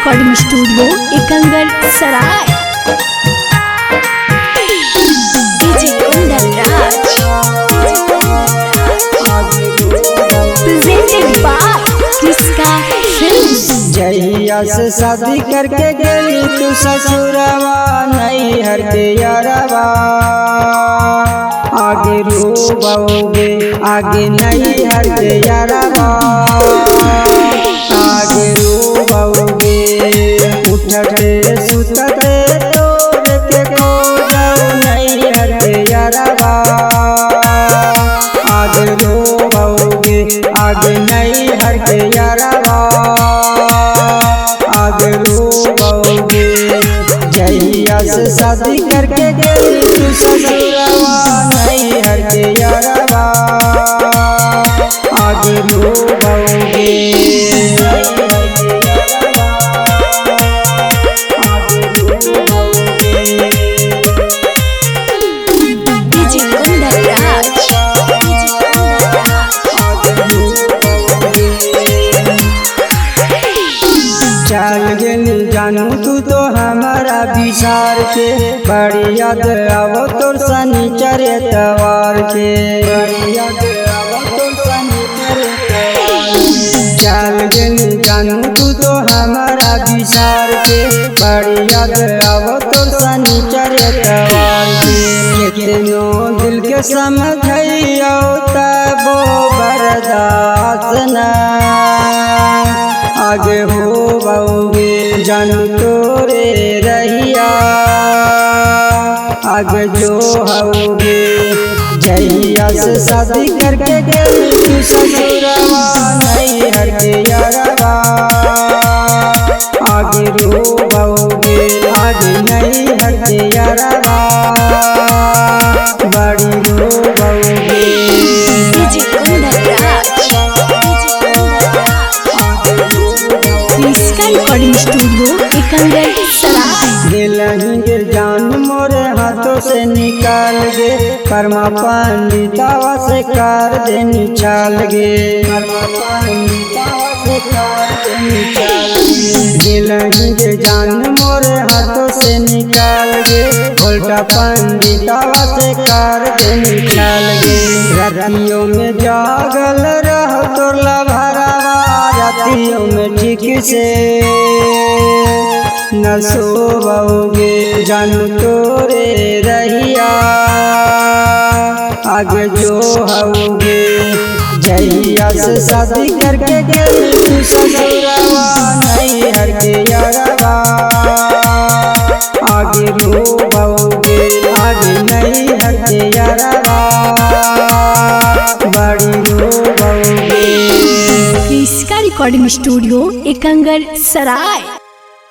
Recording studio Ekangar Sarai. DJ Kundan Raj presented by किसका films. जहिया से शादी करके गेली तू ससुरवा नहीं हर के यारवा, आगे रोबोगे आगे नहीं हर के यारवा, आगे रोबोगे उठते सुतते तोड़ के खो जाओ नहीं हर के यारवा, आगे रोबोगे आगे नहीं हर के यारवा, आगे रोबोगे। जहिया से शादी करके गेली तू ससुरवा नहीं हर के यारवा, आगे रोबोगे। डीजे कुंदन राज चल गेली जानू तू तो हमारा विचार के, बड़ी याद आवो तोर शनिचर एतवार के, बड़ी याद आवो तोर शनिचर एतवार के। चल गेली जानू तू तो हमारा विचार के, बड़ी याद आवो तोर शनिचर एतवार के। कितनो दिल के समझइयो तबो बर्दाश्त ना, आगे होबोगे जानू तोरे रहिया, आगे जो होगे। जहिया से शादी करके गेली तू ससुरवा नहीं हर के यारवा, आगे रोबोगे आगे नहीं हर के यारवा, बड़ी रोबोगे। डीजे कुंदन राज किसका रिकॉर्डिंग स्टूडियो एकंगर सराय। गिर जान मोरे हाथों से निकाल गे, कर्मा पंडितावा से कर दे निचाल गे, कर्मा पंडितावा से कर दे निचाल गे। गिर जान मोरे हाथों से निकाल गे, उल्टा पंडितावा से कर दे निचाल गे। रातियों में जागल रहो तोरला भरावा, रातियों में ठीक से न सोबोगे जानू तोरे रहिया, आगे जो होगे। जहिया से शादी करके गेली तू ससुरवा नहीं हर के यारवा, आगे रोबोगे आगे नहीं हर के यारवा, बड़ी रोबोगे। किसका रिकॉर्डिंग स्टूडियो एकंगर सराय।